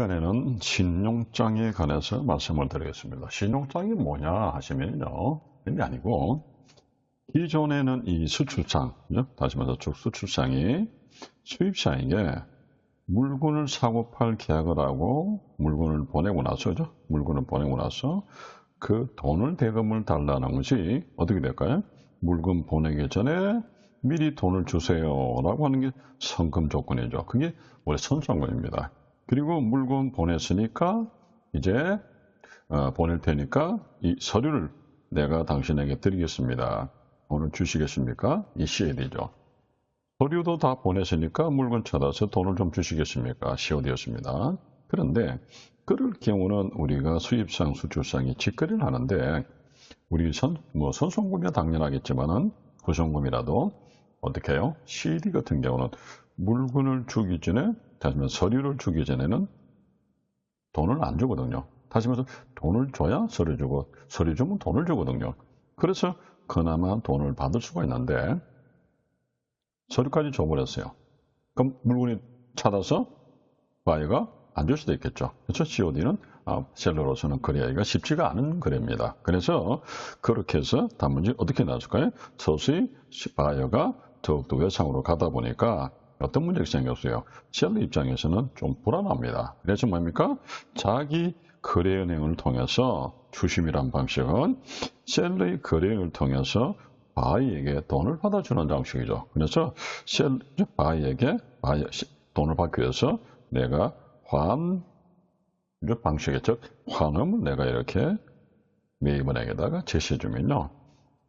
이번에는 신용장에 관해서 말씀을 드리겠습니다. 신용장이 뭐냐 하시면요. 그게 아니고, 기존에는 이 수출장, 다시 말해서 수출장이 수입자에게 물건을 사고 팔 계약을 하고 물건을 보내고 나서, 물건을 보내고 나서 그 돈을 대금을 달라는 것이 어떻게 될까요? 물건 보내기 전에 미리 돈을 주세요라고 하는 게 선금 조건이죠. 그게 원래 선상권입니다. 그리고 물건 보냈으니까 이제 보낼 테니까 이 서류를 내가 당신에게 드리겠습니다. 돈을 주시겠습니까? 이 COD죠. 서류도 다 보냈으니까 물건 찾아서 돈을 좀 주시겠습니까? COD였습니다. 그런데 그럴 경우는 우리가 수입상, 수출상이 직거래를 하는데 우리 선송금이야 당연하겠지만은 후송금이라도 어떻게 해요? CD 같은 경우는 물건을 주기 전에, 다시 말해서 서류를 주기 전에는 돈을 안 주거든요. 다시 말해서 돈을 줘야 서류 주고, 서류 주면 돈을 주거든요. 그래서 그나마 돈을 받을 수가 있는데 서류까지 줘버렸어요. 그럼 물건이 찾아서 바이어가 안 줄 수도 있겠죠. 그래서 COD는 셀러로서는 거래하기가 쉽지가 않은 거래입니다. 그래서 그렇게 해서 단문지 어떻게 나왔을까요? 서서히 바이어가 더욱더 외상으로 가다 보니까 어떤 문제가 생겼어요. 셀러 입장에서는 좀 불안합니다. 그래서 뭡니까? 자기 거래은행을 통해서 주심이란 방식은 셀러의 거래은행을 통해서 바이에게 돈을 받아주는 방식이죠. 그래서 바이에게 돈을 받기 위해서 내가 방식의 즉 환음을 내가 이렇게 매입은행에다가 제시해주면요.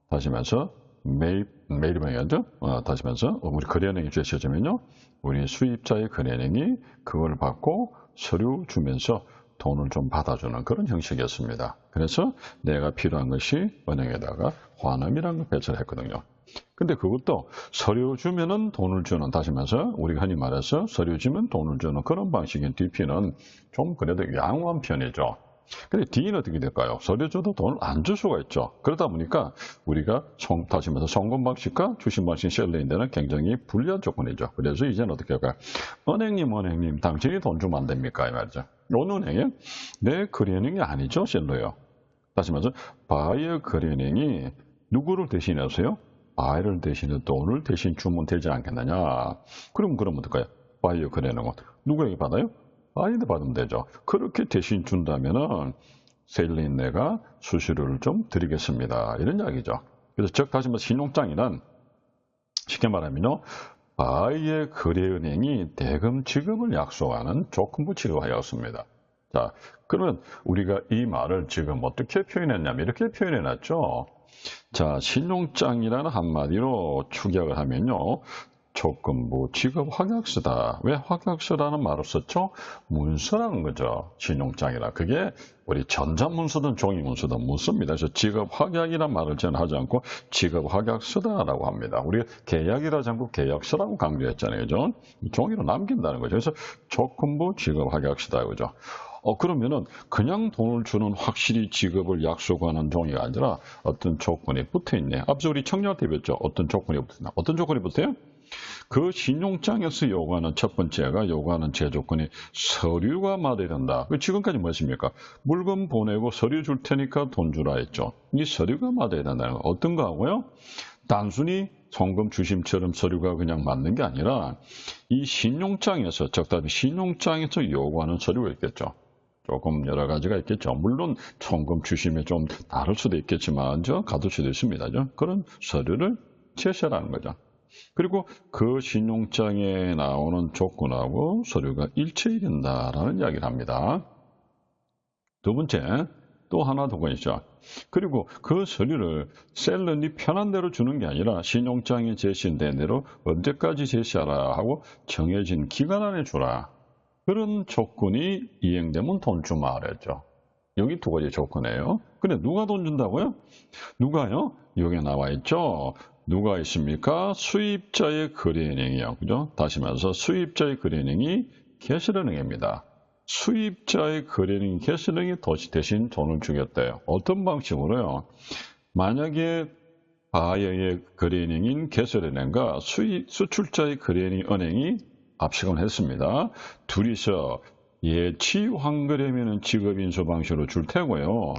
다시 말해서 매입은행에도 다시 말해서 우리 거래은행이 제시해주면요. 우리 수입자의 거래은행이 그걸 받고 서류 주면서 돈을 좀 받아주는 그런 형식이었습니다. 그래서 내가 필요한 것이 은행에다가 환음이라는 걸 배치를 했거든요. 근데 그것도 서류 주면은 돈을 주는, 다시 말해서 우리가 흔히 말해서 서류 주면 돈을 주는 그런 방식인 DP는 좀 그래도 양호한 편이죠. 근데 D는 어떻게 될까요? 서류 줘도 돈을 안 줄 수가 있죠. 그러다 보니까 우리가 다시 말해서 송금 방식과 주식 방식 셀러인데는 굉장히 불리한 조건이죠. 그래서 이제는 어떻게 할까요? 은행님, 당신이 돈 주면 안 됩니까? 이 말이죠. 어느 은행에? 내 거래은행이 아니죠, 셀러요. 다시 말해서 바이어 거래은행이 누구를 대신해서요? 바이어를 대신해 돈을 대신 주면 되지 않겠느냐? 그럼 어떨까요? 바이어 거래은행은 누구에게 받아요? 바이어한테 받으면 되죠. 그렇게 대신 준다면은 셀러인 내가 수수료를 좀 드리겠습니다. 이런 이야기죠. 그래서 즉 다시 말해서 신용장이란 쉽게 말하면요. 바이의 거래은행이 대금 지급을 약속하는 조건부 지급하였습니다. 자, 그러면 우리가 이 말을 지금 어떻게 표현했냐면 이렇게 표현해놨죠. 자, 신용장이라는 한마디로 축약을 하면요. 조건부 지급 확약서다. 왜 확약서라는 말을 썼죠? 문서라는 거죠. 신용장이라. 그게 우리 전자문서든 종이문서든 문서입니다. 그래서 지급 확약이라는 말을 저는 하지 않고 지급 확약서다라고 합니다. 우리가 계약이라 하지 않고 계약서라고 강조했잖아요. 그죠? 종이로 남긴다는 거죠. 그래서 조건부 지급 확약서다. 그죠? 그러면은 그냥 돈을 주는 확실히 지급을 약속하는 종이가 아니라 어떤 조건이 붙어 있네. 앞서 우리 청년한테 배웠죠. 어떤 조건이 붙었나? 어떤 조건이 붙어요? 그 신용장에서 요구하는 첫 번째가 요구하는 제조건이 서류가 맞아야 된다. 지금까지 뭐였습니까? 물건 보내고 서류 줄 테니까 돈 주라 했죠. 이 서류가 맞아야 된다는 거. 어떤 거 하고요? 단순히 송금 주심처럼 서류가 그냥 맞는 게 아니라 이 신용장에서 적당히 신용장에서 요구하는 서류가 있겠죠. 조금 여러 가지가 있겠죠. 물론 송금 주심에 좀 다를 수도 있겠지만 같을 수도 있습니다. 그런 서류를 제시하라는 거죠. 그리고 그 신용장에 나오는 조건하고 서류가 일치해야 된다라는 이야기를 합니다. 두 번째, 또 하나 조건이 있죠. 그리고 그 서류를 셀러니 편한 대로 주는 게 아니라 신용장에 제시된 대로 언제까지 제시하라 하고 정해진 기간 안에 주라. 그런 조건이 이행되면 돈 주마 그랬죠. 여기 두 가지 조건이에요. 근데 누가 돈 준다고요? 누가요? 여기 나와 있죠. 누가 있습니까? 수입자의 거래은행이요. 그죠? 다시 말해서 수입자의 거래은행이 개설은행입니다. 수입자의 거래은행이 개설은행이 대신 돈을 주겠대요. 어떤 방식으로요? 만약에 바이어의 거래은행인 개설은행과 수출자의 거래은행이 합식을 했습니다. 둘이서 예치 환급이면은 지급인수 방식으로 줄 테고요.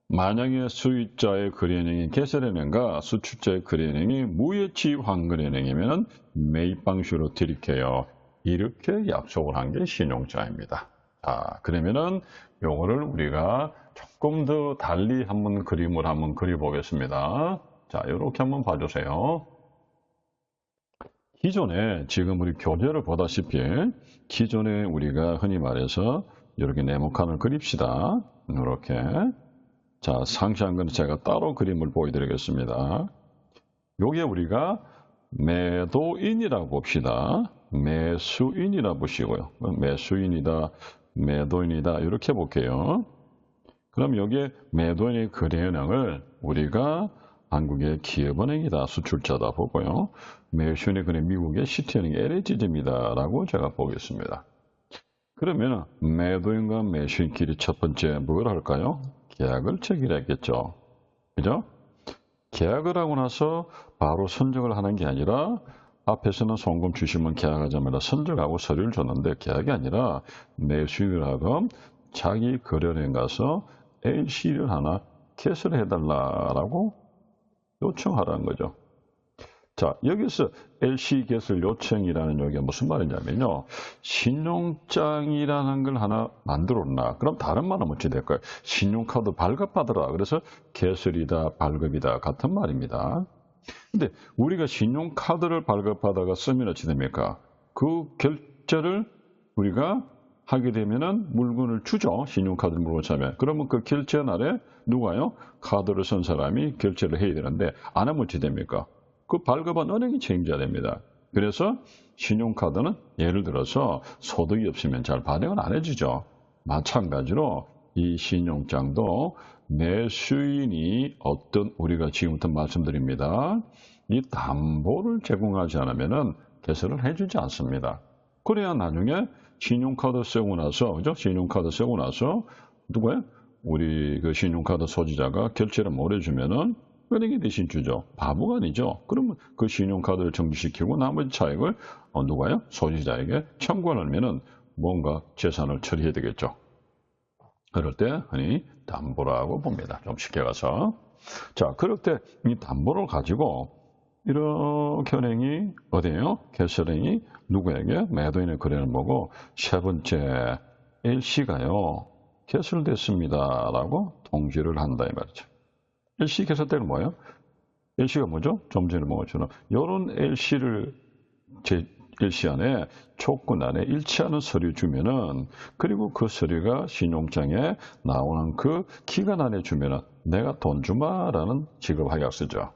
만약에 수입자의 거래은행이 개설은행과 수출자의 거래은행이 무예치 환급은행이면은 매입 방식으로 드릴게요. 이렇게 약속을 한 게 신용장입니다. 자, 그러면은 요거를 우리가 조금 더 달리 한번 그림을 한번 그려보겠습니다. 자, 이렇게 한번 봐주세요. 기존에 지금 우리 교재를 보다시피 기존에 우리가 흔히 말해서 이렇게 네모칸을 그립시다. 이렇게. 자, 상세한 건 제가 따로 그림을 보여드리겠습니다. 요게 우리가 매도인이라고 봅시다. 매수인이라 보시고요. 매수인이다, 매도인이다 이렇게 볼게요. 그럼 여기에 매도인의 거래은행을 우리가 한국의 기업은행이다, 수출자다 보고요. 매수인의 거래 미국의 시티은행 LH집니다 라고 제가 보겠습니다. 그러면 매도인과 매수인끼리 첫 번째 뭘 할까요? 계약을 체결했겠죠. 그죠? 계약을 하고 나서 바로 선적을 하는 게 아니라 앞에서는 송금 주시면 계약하자마자 선적하고 서류를 줬는데 계약이 아니라 매수인하고 자기 거래은행 가서 LC를 하나 개설해달라고 요청하라는 거죠. 자, 여기서 LC 개설 요청이라는 얘기가 무슨 말이냐면요. 신용장이라는 걸 하나 만들었나? 그럼 다른 말은 어찌 될까요? 신용카드 발급하더라. 그래서 개설이다, 발급이다. 같은 말입니다. 근데 우리가 신용카드를 발급하다가 쓰면 어찌 됩니까? 그 결제를 우리가 하게 되면은 물건을 주죠. 신용카드를 물건을 사면. 그러면 그 결제 날에 누가요? 카드를 쓴 사람이 결제를 해야 되는데 안 하면 어찌 됩니까? 그 발급한 은행이 책임져야 됩니다. 그래서 신용카드는 예를 들어서 소득이 없으면 잘 발행을 안 해주죠. 마찬가지로 이 신용장도 매수인이 어떤 우리가 지금부터 말씀드립니다. 이 담보를 제공하지 않으면 개설을 해주지 않습니다. 그래야 나중에 신용카드 쓰고 나서, 그죠? 신용카드 쓰고 나서 누구야? 우리 그 신용카드 소지자가 결제를 못 해주면은 은행이 대신 주죠. 바보가 아니죠. 그러면 그 신용카드를 정지시키고 나머지 차익을 누가요? 소지자에게 청구하려면은 뭔가 재산을 처리해야 되겠죠. 그럴 때 흔히 담보라고 봅니다. 좀 쉽게 가서. 자, 그럴 때 이 담보를 가지고 이렇게 은행이 어디에요? 개설은행이 누구에게? 매도인의 거래를 보고 세 번째 LC가요. 개설됐습니다. 라고 통지를 한다 이 말이죠. LC 개설때는 뭐예요? LC가 뭐죠? 좀 전에 본 것처럼 이런 LC를 LC 안에 조건 안에 일치하는 서류 주면은 그리고 그 서류가 신용장에 나오는 그 기간 안에 주면은 내가 돈 주마라는 지급 하약서죠.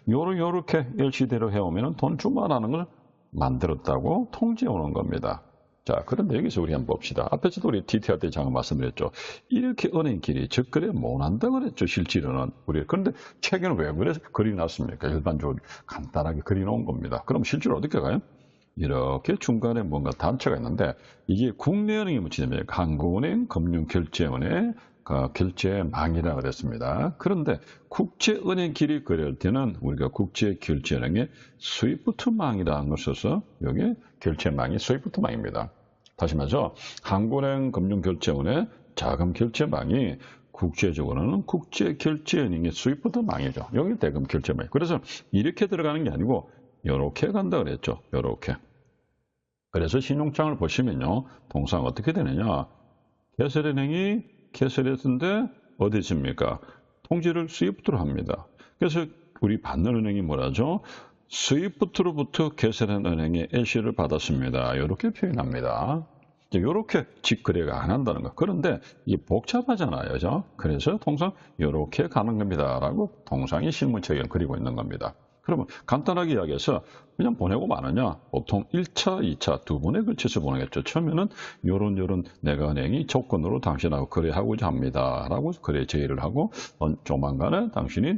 요렇게 LC대로 해오면은 돈 주마라는 걸 만들었다고 통지해 오는 겁니다. 자, 그런데 여기서 우리 한번 봅시다. 앞에서도 우리 DTR 때 잠깐 말씀드렸죠. 이렇게 은행끼리 적거래 못한다고 그랬죠, 실제로는. 그런데 책에는 왜 그래서 그려놨습니까? 일반적으로 간단하게 그려놓은 겁니다. 그럼 실제로 어떻게 가요? 이렇게 중간에 뭔가 단체가 있는데 이게 국내은행이 묻히냐면 한국은행, 금융결제은행, 결제망이라고 그랬습니다. 그런데 국제은행끼리 거래할 때는 우리가 국제결제은행의 스위프트망이라는 걸 써서 여기 결제망이 스위프트망입니다. 다시 말해서 한국은행 금융결제원의 자금결제망이 국제적으로는 국제결제은행의 스위프트망이죠. 여기 대금 결제망. 그래서 이렇게 들어가는 게 아니고 이렇게 간다 그랬죠. 이렇게. 그래서 신용장을 보시면요. 통상 어떻게 되느냐. 개설은행이 개설했는데 어디 있습니까? 통지를 스위프트로 합니다. 그래서 우리 받는 은행이 뭐라죠? 스위프트로부터 개설한 은행의 LC를 받았습니다. 이렇게 표현합니다. 이렇게 직거래가 안 한다는 거. 그런데 이 복잡하잖아요. 그죠? 그래서 통상 이렇게 가는 겁니다. 라고 통상이 실무처럼 그리고 있는 겁니다. 그러면 간단하게 이야기해서 그냥 보내고 마느냐? 보통 1차, 2차 두 번에 걸쳐서 보내겠죠. 처음에는 요런 내가 은행이 조건으로 당신하고 거래하고자 합니다. 라고 거래 제의를 하고 조만간에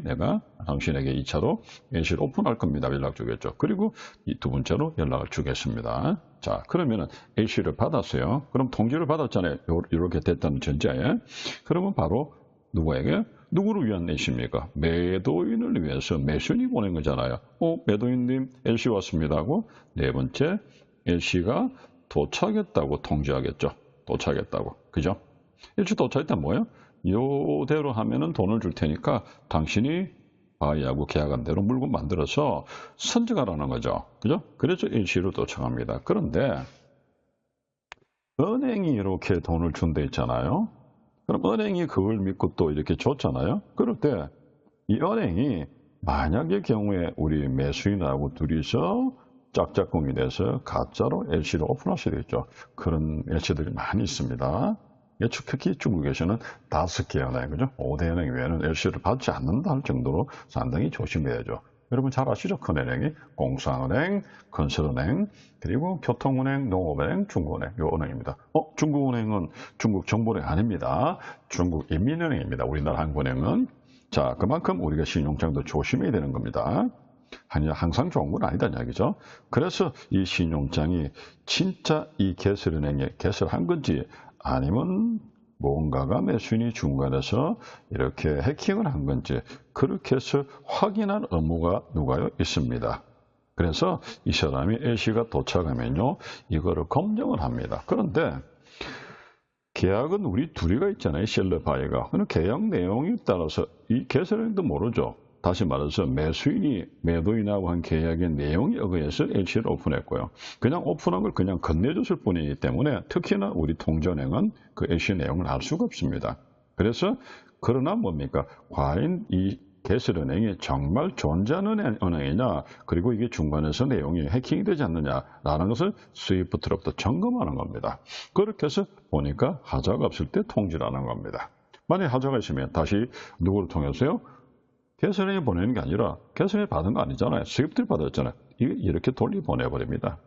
내가 당신에게 2차로 LC를 오픈할 겁니다. 연락 주겠죠. 그리고 이 두 번째로 연락을 주겠습니다. 자, 그러면은 LC를 받았어요. 그럼 통지를 받았잖아요. 이렇게 됐다는 전제에. 그러면 바로 누구에게? 누구를 위한 LC입니까? 매도인을 위해서 매수인이 보낸 거잖아요. 매도인님 LC 왔습니다 하고 네 번째 LC가 도착했다고 통지하겠죠. 도착했다고. 그죠? 일주 도착했다 뭐예요? 요대로 하면은 돈을 줄 테니까 당신이 바이하고 계약한 대로 물건 만들어서 선적하라는 거죠. 그죠? 그래서 일시로 도착합니다. 그런데 은행이 이렇게 돈을 준 데 있잖아요. 그럼 은행이 그걸 믿고 또 이렇게 줬잖아요. 그럴 때 이 은행이 만약의 경우에 우리 매수인하고 둘이서 짝짝꿍이 돼서 가짜로 LC를 오픈할 수도 있죠. 그런 LC들이 많이 있습니다. 특히 중국에서는 5개 은행, 그죠? 5대 은행 외에는 LC를 받지 않는다 할 정도로 상당히 조심해야죠. 여러분 잘 아시죠? 큰 은행이 공상은행, 건설은행, 그리고 교통은행, 농업은행, 중국은행, 요 은행입니다. 중국은행은 중국 정부은행 아닙니다. 중국 인민은행입니다. 우리나라 한국은행은. 자, 그만큼 우리가 신용장도 조심해야 되는 겁니다. 항상 좋은 건 아니다 이야기죠. 그래서 이 신용장이 진짜 이 개설은행에 개설한 건지 아니면 뭔가가 매수인이 중간에서 이렇게 해킹을 한 건지 그렇게 해서 확인할 의무가 누가요? 있습니다. 그래서 이 사람이 LC가 도착하면요. 이거를 검증을 합니다. 그런데 계약은 우리 둘이가 있잖아요. 셀러 바이가. 그럼 계약 내용에 따라서 이 개설은행도 모르죠. 다시 말해서 매수인이 매도인하고 한 계약의 내용에 의해서 LC를 오픈했고요. 그냥 오픈한 걸 그냥 건네줬을 뿐이기 때문에 특히나 우리 통전행은 그 LC 내용을 알 수가 없습니다. 그래서 그러나 뭡니까? 과연 이 개설은행이 정말 존재하는 은행이냐 그리고 이게 중간에서 내용이 해킹이 되지 않느냐라는 것을 스위프트로부터 점검하는 겁니다. 그렇게 해서 보니까 하자가 없을 때 통지를 하는 겁니다. 만약에 하자가 있으면 다시 누구를 통해서요? 개설행위 보내는 게 아니라 개설행위 받은 거 아니잖아요. 스위프트를 받았잖아요. 이렇게 돌려보내버립니다.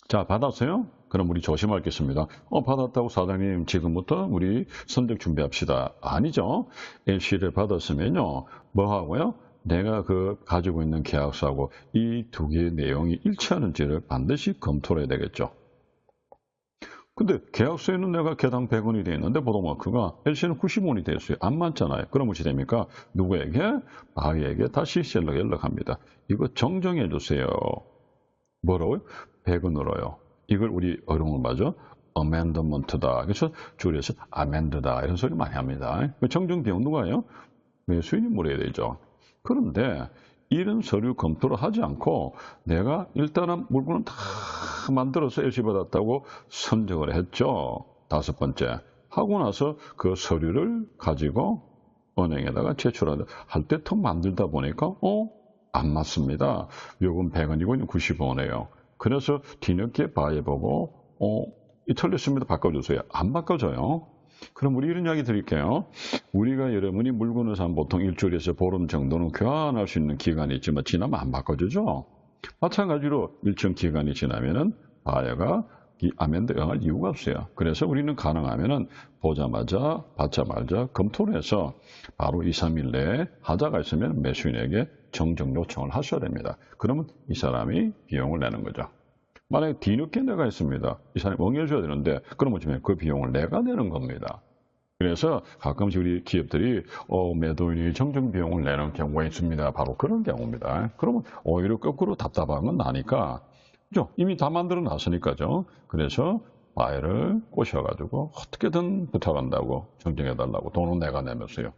자, 받았어요? 그럼 우리 조심하겠습니다. 받았다고 사장님 지금부터 우리 선적 준비합시다. 아니죠. LC를 받았으면요. 뭐 하고요? 내가 가지고 있는 계약서하고 이 두 개의 내용이 일치하는지를 반드시 검토를 해야 되겠죠. 근데 계약서에는 내가 개당 100원이 되어 있는데 보도마크가 LC는 90원이 되어 있어요. 안 맞잖아요. 그럼 어찌 됩니까? 누구에게? 바이에게 다시 연락합니다. 이거 정정해 주세요. 뭐라고요? 100원으로요. 이걸 우리 어려운 걸 맞아? 어멘더먼트다. 그래서 줄여서 아멘드다. 이런 소리 많이 합니다. 정정 비용 누가 해요? 매수인이 물어야 되죠. 그런데 이런 서류 검토를 하지 않고 내가 일단은 물건을 다 만들어서 LC 받았다고 선적을 했죠. 5번째. 하고 나서 그 서류를 가지고 은행에다가 제출할 때 더 만들다 보니까 안 맞습니다. 요금 100원이고 90원이에요. 그래서 뒤늦게 바이보고 이 틀렸습니다. 바꿔주세요. 안 바꿔줘요. 그럼 우리 이런 이야기 드릴게요. 우리가 여러분이 물건을 사면 보통 일주일에서 보름 정도는 교환할 수 있는 기간이 있지만 지나면 안 바꿔주죠. 마찬가지로 일정 기간이 지나면은 바이어가 이 아멘드가 할 이유가 없어요. 그래서 우리는 가능하면은 보자마자 받자마자 검토를 해서 바로 2, 3일 내에 하자가 있으면 매수인에게 정정 요청을 하셔야 됩니다. 그러면 이 사람이 비용을 내는 거죠. 만약에 뒤늦게 내가 있습니다. 이 사람이 엉겨줘야 되는데 그러면 그 비용을 내가 내는 겁니다. 그래서 가끔씩 우리 기업들이 매도인이 정정 비용을 내는 경우가 있습니다. 바로 그런 경우입니다. 그러면 오히려 거꾸로 답답한 건 나니까 그죠? 이미 다 만들어 놨으니까죠. 그래서 바이를 꼬셔가지고 어떻게든 부탁한다고 정정해달라고 돈은 내가 내면서요.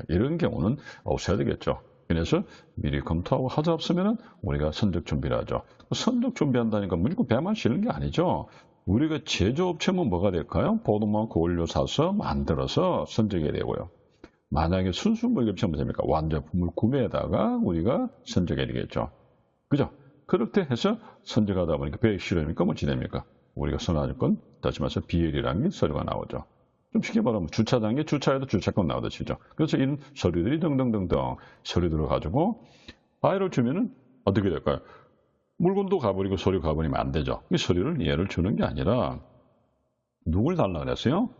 이런 경우는 없어야 되겠죠. 그래서 미리 검토하고 하자 없으면 우리가 선적 준비를 하죠. 선적 준비한다니까 무조건 배만 실는 게 아니죠. 우리가 제조업체면 뭐가 될까요? 보도만큼 원료 사서 만들어서 선적해야 되고요. 만약에 순수 물류업체면 됩니까? 완제품을 구매에다가 우리가 선적해야 되겠죠. 그죠? 그렇게 해서 선적하다 보니까 배액 실험이니까 뭐지 됩니까? 우리가 선호할 건 다시 말해서 BL이라는 게 서류가 나오죠. 좀 쉽게 말하면 주차장에 주차해도 주차권 나오듯이죠. 그래서 이런 서류들이 등등등등 서류들을 가지고 바이를 주면은 어떻게 될까요? 물건도 가버리고 서류 가버리면 안 되죠. 이 서류를 얘를 주는 게 아니라 누굴 달라 그랬어요?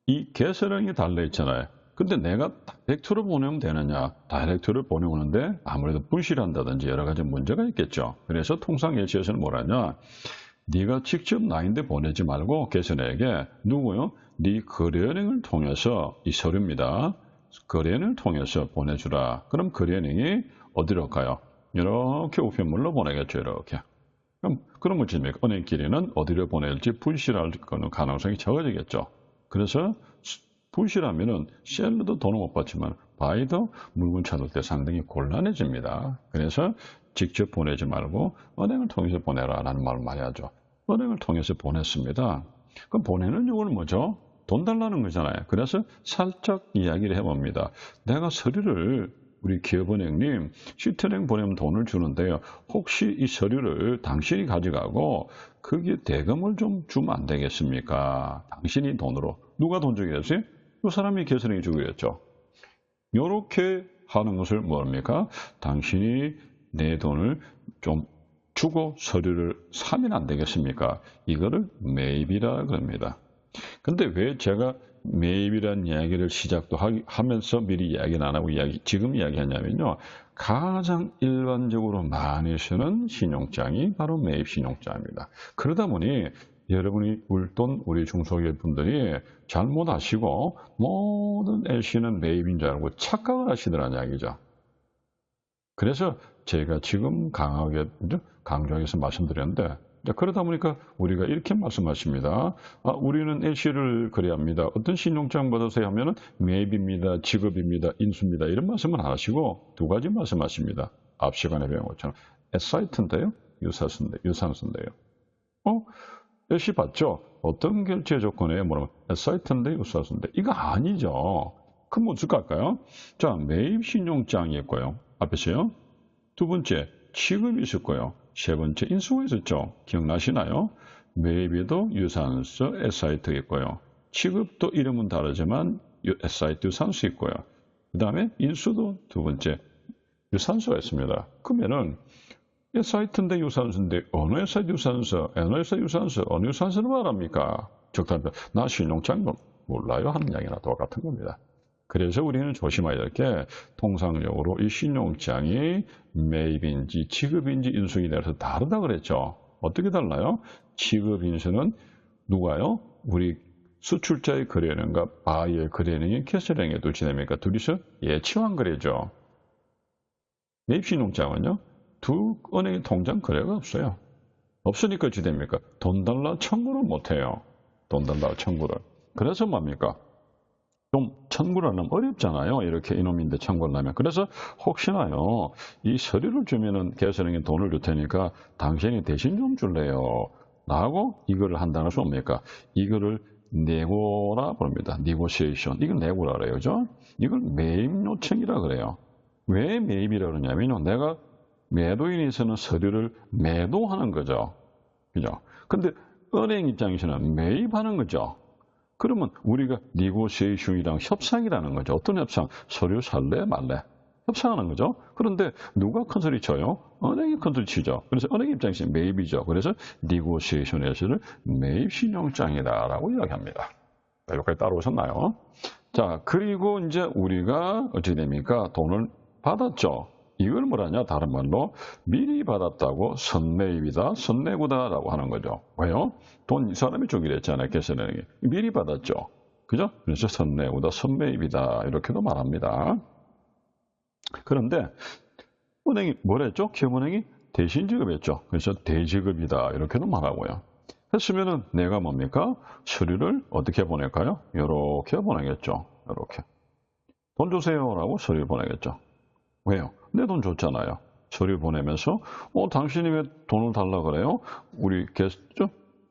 이 개설형이 달려 있잖아요. 근데 내가 다이렉트로 보내면 되느냐? 다이렉트를 보내오는데 아무래도 분실한다든지 여러 가지 문제가 있겠죠. 그래서 통상 LC에서는 뭐라냐? 네가 직접 나인데 보내지 말고 개설에게 누구요? 네 거래은행을 통해서 이 서류입니다. 거래은행을 통해서 보내주라. 그럼 거래은행이 어디로 가요? 이렇게 우편물로 보내겠죠. 이렇게. 그럼 그러면 지금 은행끼리는 어디로 보낼지 불실할 가능성이 적어지겠죠. 그래서 불실하면은 셀러도 돈을 못 받지만 바이도 물건 찾을 때 상당히 곤란해집니다. 그래서 직접 보내지 말고 은행을 통해서 보내라라는 말을 많이 하죠. 은행을 통해서 보냈습니다. 그럼 보내는 이유는 뭐죠? 돈 달라는 거잖아요. 그래서 살짝 이야기를 해봅니다. 내가 서류를 우리 기업은행님 시트은행 보내면 돈을 주는데요. 혹시 이 서류를 당신이 가져가고 거기에 대금을 좀 주면 안 되겠습니까? 당신이 돈으로. 누가 돈 주겠어요? 그 사람이 계산해 주겠죠. 요렇게 하는 것을 뭡니까? 당신이 내 돈을 좀 주고 서류를 사면 안 되겠습니까? 이거를 매입이라 그럽니다. 근데 왜 제가 매입이라는 이야기를 시작도 하면서 미리 이야기는 안 하고 지금 이야기하냐면요. 가장 일반적으로 많이 쓰는 신용장이 바로 매입 신용장입니다. 그러다 보니 여러분이 우리 중소기업 분들이 잘못 아시고 모든 LC는 매입인 줄 알고 착각을 하시더라는 이야기죠. 그래서 제가 지금 강조해서 말씀드렸는데 그러다 보니까 우리가 이렇게 말씀하십니다. 우리는 LC를 거래합니다. 어떤 신용장 받으세요 하면은 매입입니다. 지급입니다. 인수입니다. 이런 말씀은 안 하시고 두 가지 말씀하십니다. 앞 시간에 배운 것처럼 사이트인데요. 유산수인데요. LC 받죠? 어떤 결제 조건에 뭐라면 사이트인데 유산수인데 이거 아니죠. 그럼 어떻게 할까요? 자, 매입 신용장이 있고요. 앞에서요. 두 번째, 지급이 있었고요. 세 번째, 인수가 있었죠. 기억나시나요? 매입에도 유산수, S사이트 있고요. 지급도 이름은 다르지만 S사이트 유산수 있고요. 그 다음에 인수도 두 번째, 유산수가 있습니다. 그러면은 S사이트인데 유산수인데 어느 S사이트 유산수, 어느 S사이트 유산수, 어느 유산수를 말합니까? 적당히 나 신용장 몰라요 하는 이야기나 똑같은 겁니다. 그래서 우리는 조심해야 될 게 통상적으로 이 신용장이 매입인지 지급인지 인수인에 따라서 다르다 그랬죠. 어떻게 달라요? 지급 인수는 누가요? 우리 수출자의 거래은행과 바이의 거래은행이 캐슬행에도 지냅니까? 둘이서 예치환 거래죠. 매입 신용장은요? 두 은행의 통장 거래가 없어요. 없으니까 어찌 됩니까? 돈 달라 청구를 못해요. 돈 달라 청구를. 그래서 뭡니까? 좀 청구를 하면 어렵잖아요. 이렇게 이놈인데 청구를 하면. 그래서 혹시나요. 이 서류를 주면은 계산형에 돈을 줄 테니까 당신이 대신 좀 줄래요. 라고 이거를 한다는 수 없습니까? 이거를 내고라 부릅니다. negotiation. 이걸 내고라 그래요. 그죠? 이걸 매입 요청이라 그래요. 왜 매입이라 그러냐면요. 내가 매도인에서는 서류를 매도하는 거죠. 그죠? 근데 은행 입장에서는 매입하는 거죠. 그러면 우리가 negotiation이랑 협상이라는 거죠. 어떤 협상? 서류 살래 말래? 협상하는 거죠. 그런데 누가 큰 소리 쳐요? 은행이 큰 소리 치죠. 그래서 은행 입장에서 매입이죠. 그래서 negotiation에서는 매입 신용장이다라고 이야기합니다. 여기까지 따라오셨나요? 자, 그리고 이제 우리가 어떻게 됩니까? 돈을 받았죠. 이걸 뭐라냐? 다른 말로 미리 받았다고 선매입이다, 선내고다라고 하는 거죠. 왜요? 돈 이 사람이 주기로 했잖아요. 계산은행이. 미리 받았죠. 그죠? 그래서 선내고다, 선매입이다 이렇게도 말합니다. 그런데 은행이 뭐랬죠? 기업은행이 대신 지급했죠. 그래서 대지급이다 이렇게도 말하고요. 했으면은 내가 뭡니까? 서류를 어떻게 보낼까요? 이렇게 보내겠죠. 이렇게. 돈 주세요라고 서류를 보내겠죠. 왜요? 내 돈 줬잖아요. 서류 보내면서 당신이 왜 돈을 달라 그래요? 우리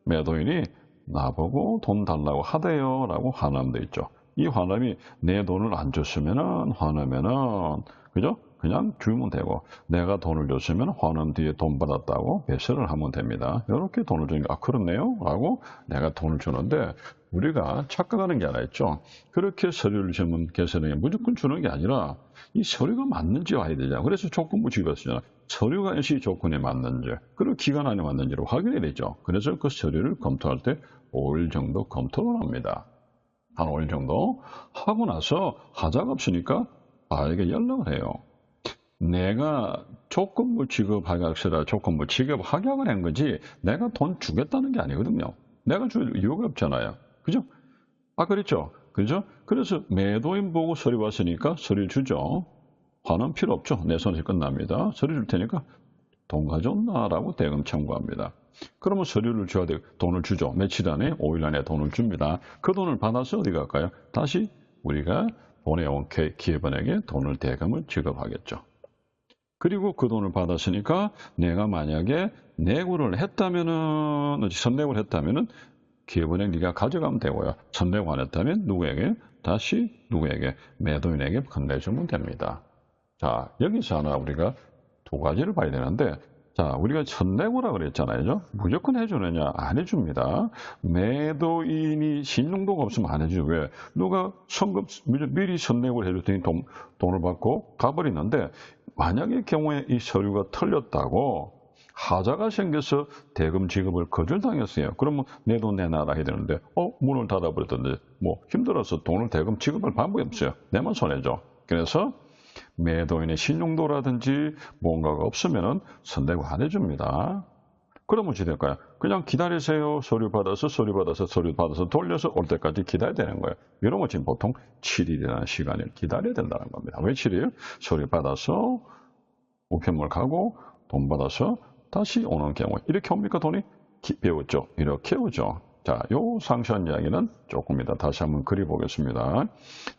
매도인이 나보고 돈 달라고 하대요 라고 화나면 돼 있죠. 이 화남이 내 돈을 안 줬으면은 화나면은 그죠? 그냥 주면 되고 내가 돈을 줬으면 화난 뒤에 돈 받았다고 배설을 하면 됩니다. 이렇게 돈을 주니까 그렇네요 라고 내가 돈을 주는데 우리가 착각하는 게 하나 있죠. 그렇게 서류를 주면 계산에 무조건 주는 게 아니라 이 서류가 맞는지 와야 되잖아. 그래서 조건부 지급을 쓰잖아. 서류가 LC 조건에 맞는지 그리고 기간 안에 맞는지를 확인해야 되죠. 그래서 그 서류를 검토할 때 5일 정도 검토를 합니다. 한 5일 정도 하고 나서 하자가 없으니까 바에게 연락을 해요. 내가 조건부 지급 하객서라 조건부 지급 하객을 한 거지 내가 돈 주겠다는 게 아니거든요. 내가 줄 이유가 없잖아요. 그죠? 그랬죠. 그죠? 그래서 매도인 보고 서류 왔으니까 서류 주죠. 화는 필요 없죠. 내 손에서 끝납니다. 서류 줄 테니까 돈 가져온나라고 대금 청구합니다. 그러면 서류를 줘야 돼. 돈을 주죠. 며칠 안에 5일 안에 돈을 줍니다. 그 돈을 받아서 어디 갈까요? 다시 우리가 보내온 기업은행에 돈을 대금을 지급하겠죠. 그리고 그 돈을 받았으니까 내가 만약에 내고를 했다면은 선내고를 했다면은 기업은행 네가 가져가면 되고요. 선내고 안 했다면 누구에게? 다시 누구에게? 매도인에게 건네주면 됩니다. 자, 여기서 하나 우리가 두 가지를 봐야 되는데, 자, 우리가 선내고라 그랬잖아요. 무조건 해주느냐? 안 해줍니다. 매도인이 신용도가 없으면 안 해줘요. 왜? 누가 미리 선내고를 해줬더니 돈을 받고 가버리는데, 만약의 경우에 이 서류가 틀렸다고 하자가 생겨서 대금 지급을 거절당했어요. 그러면 내 돈 내놔라 해야 되는데, 문을 닫아버렸던데, 뭐 힘들어서 돈을 대금 지급할 방법이 없어요. 내만 손해죠. 그래서 매도인의 신용도라든지 뭔가가 없으면은 선내고 안 해줍니다. 그러면 어찌 될까요? 그냥 기다리세요. 서류 받아서 돌려서 올 때까지 기다려야 되는 거예요. 이러면 지금 보통 7일이라는 시간을 기다려야 된다는 겁니다. 왜 7일? 서류 받아서 우편물 가고 돈 받아서 다시 오는 경우. 이렇게 옵니까 돈이? 배웠죠. 이렇게 오죠. 자, 요 상세한 이야기는 조금 이따 다시 한번 그려보겠습니다.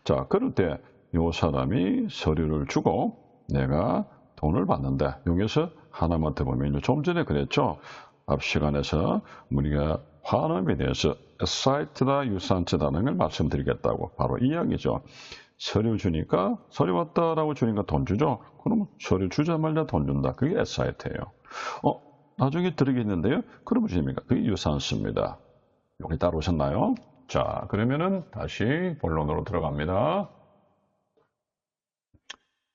자, 그럴 때 요 사람이 서류를 주고 내가 돈을 받는데 여기서 하나만 더 보면 좀 전에 그랬죠. 앞 시간에서 우리가 환업에 대해서 assight다, 유산치다는 걸 말씀드리겠다고 바로 이 이야기죠. 서류 주니까 서류 왔다라고 주니까 돈 주죠. 그러면 서류 주자마자 돈 준다. 그게 assight예요. 나중에 드리겠는데요. 그러면 됩니까? 그게 유산수입니다. 여기 따라오셨나요? 자, 그러면은 다시 본론으로 들어갑니다.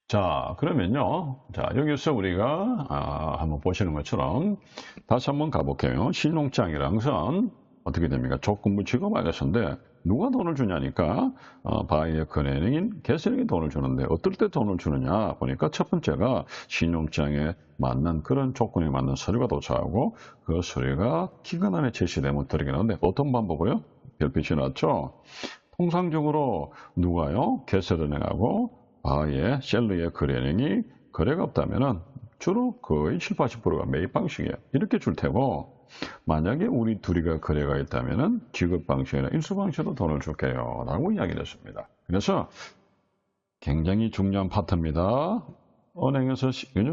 자, 그러면요. 자, 여기서 우리가, 한번 보시는 것처럼 다시 한번 가볼게요. 신용장이라는 것은 어떻게 됩니까? 조건부 지급하겠는데 누가 돈을 주냐니까, 바이의 근혜인인 개설인이 돈을 주는데 어떨 때 돈을 주느냐 보니까 첫 번째가 신용장에 맞는 그런 조건에 맞는 서류가 도착하고 그 서류가 기간 안에 제시되면 드리겠는데 어떤 방법으로요? 별빛이 났죠? 통상적으로 누가요? 개설은행하고 바이의 셀러의 거래은행이 거래가 없다면은 주로 거의 7, 80%가 매입 방식이에요. 이렇게 줄 테고 만약에 우리 둘이가 거래가 있다면은 지급 방식이나 인수 방식으로 돈을 줄게요 라고 이야기를 했습니다. 그래서 굉장히 중요한 파트입니다. 은행에서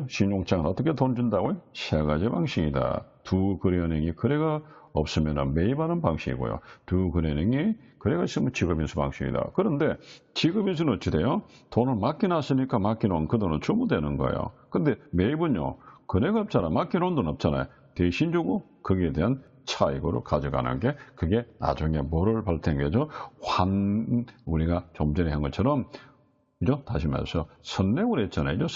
신용장은 어떻게 돈 준다고요? 세 가지 방식이다. 두 거래은행이 거래가 없으면 매입하는 방식이고요. 두 거래은행이 거래가 있으면 지급인수 방식이다. 그런데 지급인수는 어찌 돼요? 돈을 맡겨놨으니까 맡겨놓은 그 돈을 주면 되는 거예요. 근데 매입은요. 거래가 없잖아. 맡겨놓은 돈 없잖아요. 대신 주고 거기에 대한 차익으로 가져가는 게 그게 나중에 뭐를 발생하죠? 우리가 좀 전에 한 것처럼 그죠? 다시 말해서 선내고를 했잖아요.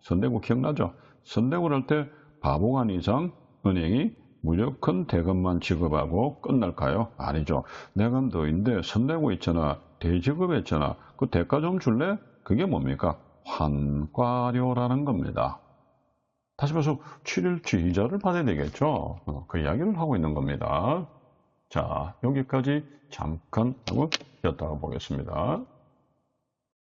선내고 기억나죠? 선내고를 할 때 바보가 아닌 이상 은행이 무조건 대금만 지급하고 끝날까요? 아니죠. 내가 너인데 선내고 있잖아. 대지급했잖아. 그 대가 좀 줄래? 그게 뭡니까? 환과료라는 겁니다. 다시 말해서 7일치 이자를 받아야 되겠죠. 그 이야기를 하고 있는 겁니다. 자, 여기까지 잠깐 하고 이었다가 보겠습니다.